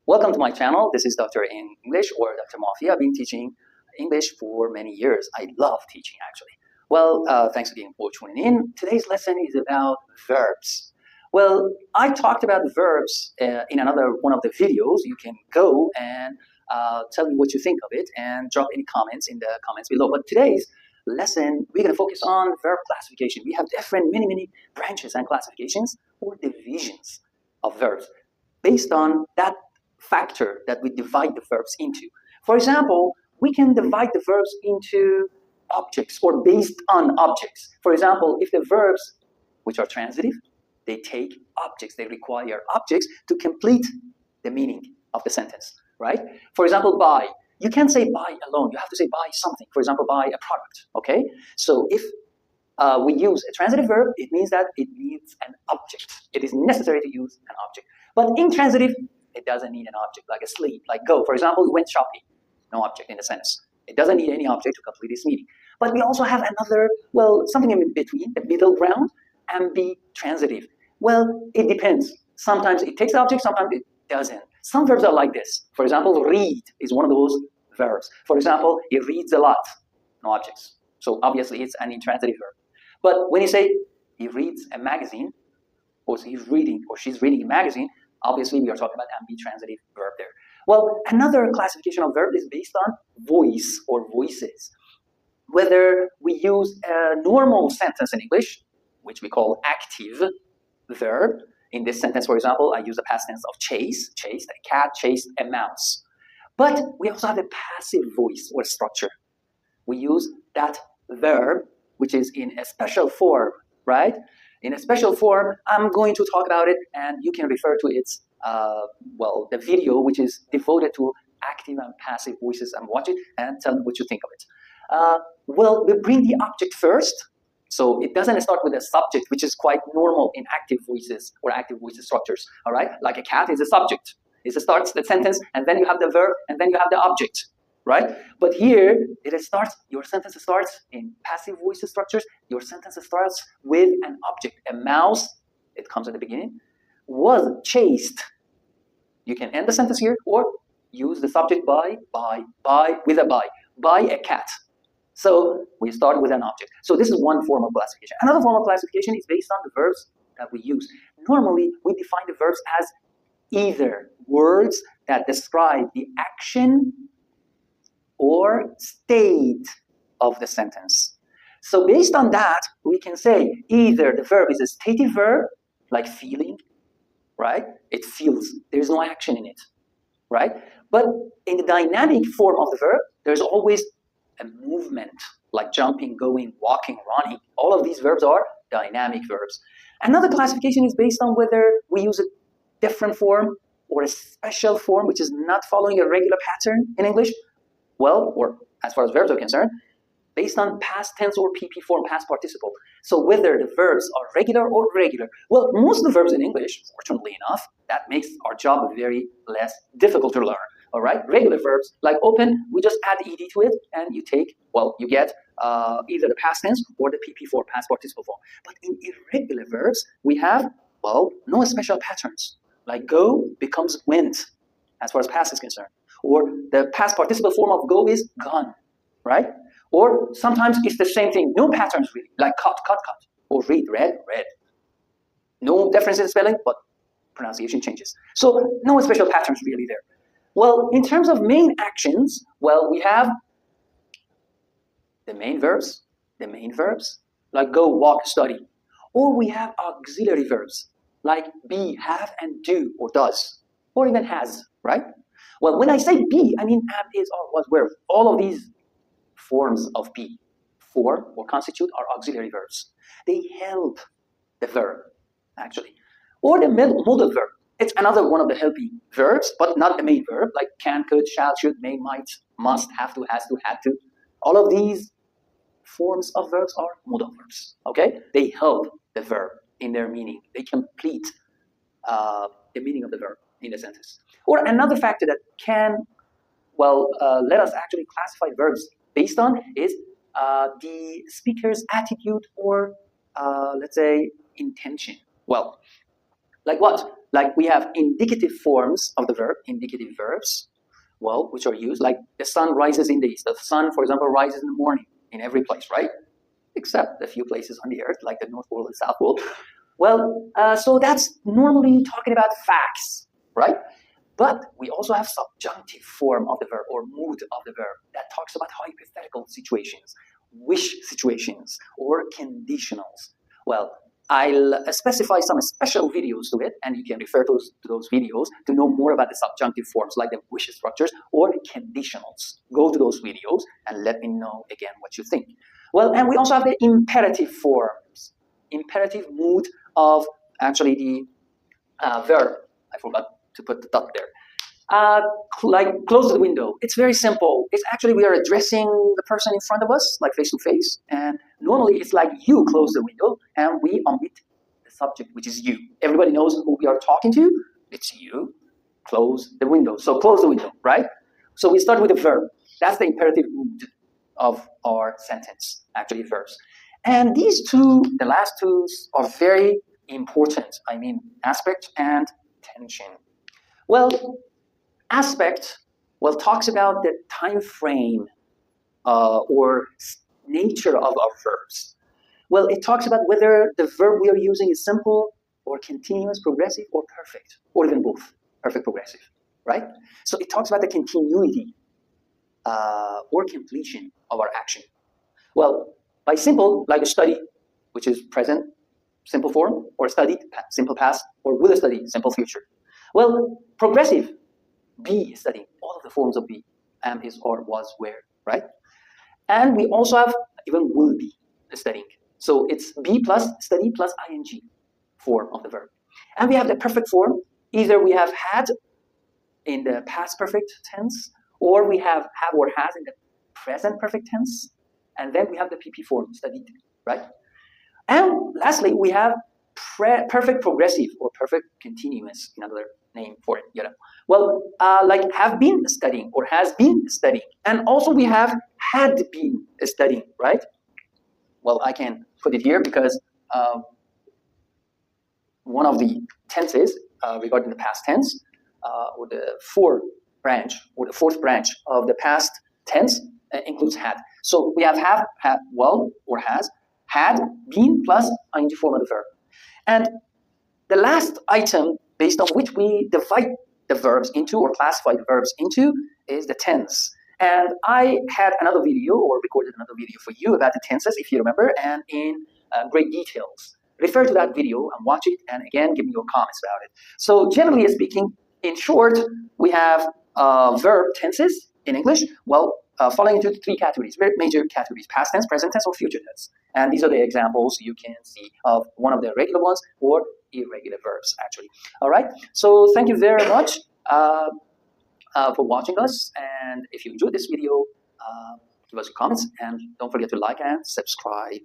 Welcome to my channel. This is Dr. in English or Dr. Mafia. I've been teaching English for many years. I love teaching actually. Well, thanks again for tuning in. Today's lesson is about verbs. Well, I talked about verbs in another one of the videos. You can go and tell me what you think of it and drop any comments in the comments below. But today's lesson, we're going to focus on verb classification. We have many branches and classifications or divisions of verbs based on that factor that we divide the verbs into. For example, we can divide the verbs into objects or based on objects. For example, if the verbs, which are transitive, they take objects, they require objects to complete the meaning of the sentence, right? For example, buy. You can't say buy alone. You have to say buy something. For example, buy a product, okay? So if we use a transitive verb, it means that it needs an object. It is necessary to use an object. But intransitive, it doesn't need an object, like a sleep, like go. For example, we went shopping. No object in the sentence. It doesn't need any object to complete its meaning. But we also have another, well, something in between, the middle ground, ambitransitive. Well, it depends. Sometimes it takes the object, sometimes it doesn't. Some verbs are like this. For example, read is one of those verbs. For example, he reads a lot. No objects. So obviously it's an intransitive verb. But when you say he reads a magazine, or he's reading or she's reading a magazine, obviously we are talking about ambitransitive verb there. Well, another classification of verb is based on voice or voices. Whether we use a normal sentence in English, which we call active verb. In this sentence, for example, I use the past tense of chase, chased a cat, chased a mouse. But we also have a passive voice or structure. We use that verb, which is in a special form, right? In a special form, I'm going to talk about it, and you can refer to its, the video, which is devoted to active and passive voices, and watch it and tell me what you think of it. Well, we bring the object first, so it doesn't start with a subject, which is quite normal in active voices or active voices structures, all right? Like a cat is a subject. It starts the sentence, and then you have the verb, and then you have the object, right? But here, your sentence starts in passive voices structures. Your sentence starts with an object. A mouse, it comes at the beginning, was chased. You can end the sentence here, or use the subject by a cat. So we start with an object. So this is one form of classification. Another form of classification is based on the verbs that we use. Normally, we define the verbs as either words that describe the action or state of the sentence. So based on that, we can say either the verb is a stative verb, like feeling, right? It feels, there's no action in it, right? But in the dynamic form of the verb, there's always a movement, like jumping, going, walking, running. All of these verbs are dynamic verbs. Another classification is based on whether we use a different form or a special form, which is not following a regular pattern in English. Well, or as far as verbs are concerned, based on past tense or PP form, past participle. So whether the verbs are regular or irregular. Well, most of the verbs in English, fortunately enough, that makes our job very less difficult to learn. All right, regular verbs like open, we just add ed to it, and you get either the past tense or the PP form, past participle form. But in irregular verbs, we have, no special patterns. Like go becomes went, as far as past is concerned. Or the past participle form of go is gone, right? Or sometimes it's the same thing, no patterns really, like cut. Or read, read. No difference in spelling, but pronunciation changes. So no special patterns really there. Well, in terms of main actions, we have the main verbs, like go, walk, study. Or we have auxiliary verbs, like be, have, and do, or does, or even has, right? Well, when I say be, I mean have, is, or was, were. All of these forms of be, form, or constitute are auxiliary verbs. They help the verb, actually. Or the modal verb. It's another one of the helping verbs, but not the main verb, like can, could, shall, should, may, might, must, have to, has to, had to. All of these forms of verbs are modal verbs, okay? They help the verb in their meaning. They complete the meaning of the verb in the sentence. Or another factor that can, let us actually classify verbs based on is the speaker's attitude or, let's say, intention. Well, like what? Like we have indicative forms of the verb, indicative verbs, well, which are used, like the sun rises in the east. The sun, for example, rises in the morning in every place, right? Except a few places on the earth, like the North Pole and South Pole. Well, so that's normally talking about facts, right? But we also have subjunctive form of the verb or mood of the verb that talks about hypothetical situations, wish situations, or conditionals. Well, I'll specify some special videos to it, and you can refer to those videos to know more about the subjunctive forms like the wish structures or conditionals. Go to those videos and let me know again what you think. Well, and we also have the imperative forms, imperative mood of actually the verb. I forgot to put the dot there. Like close the window. It's very simple. It's actually we are addressing the person in front of us, like face to face. And normally it's like you close the window and we omit the subject, which is you. Everybody knows who we are talking to. It's you. Close the window. So close the window, right? So we start with the verb. That's the imperative mood of our sentence, actually verbs. And these two, the last two, are very important. I mean, aspect and tension. Well, aspect, well, talks about the time frame or nature of our verbs. Well, it talks about whether the verb we are using is simple or continuous, progressive, or perfect, or even both, perfect, progressive, right? So it talks about the continuity or completion of our action. Well, by simple, like a study, which is present, simple form, or studied, simple past, or will study, simple future. Well, progressive, be studying, all of the forms of be, am, is, or, was, were, right? And we also have even will be studying. So it's be plus study plus ing form of the verb. And we have the perfect form. Either we have had in the past perfect tense, or we have or has in the present perfect tense, and then we have the PP form, studied, right? And lastly, we have perfect progressive or perfect continuous, another name for it, you know. Well, like have been studying or has been studying, and also we have had been studying, right? Well, I can put it here because one of the tenses regarding the past tense or the fourth branch of the past tense includes had. So we have well, or has, had, been, plus ing form of the verb. And the last item based on which we divide the verbs into or classify the verbs into is the tense. And I had another video or recorded another video for you about the tenses, if you remember, and in great details. Refer to that video and watch it, and again, give me your comments about it. So generally speaking, in short, we have verb tenses in English, well, falling into three categories, very major categories: past tense, present tense, or future tense. And these are the examples you can see of one of the regular ones or irregular verbs, actually. All right, so thank you very much for watching us. And if you enjoyed this video, give us your comments, and don't forget to like and subscribe.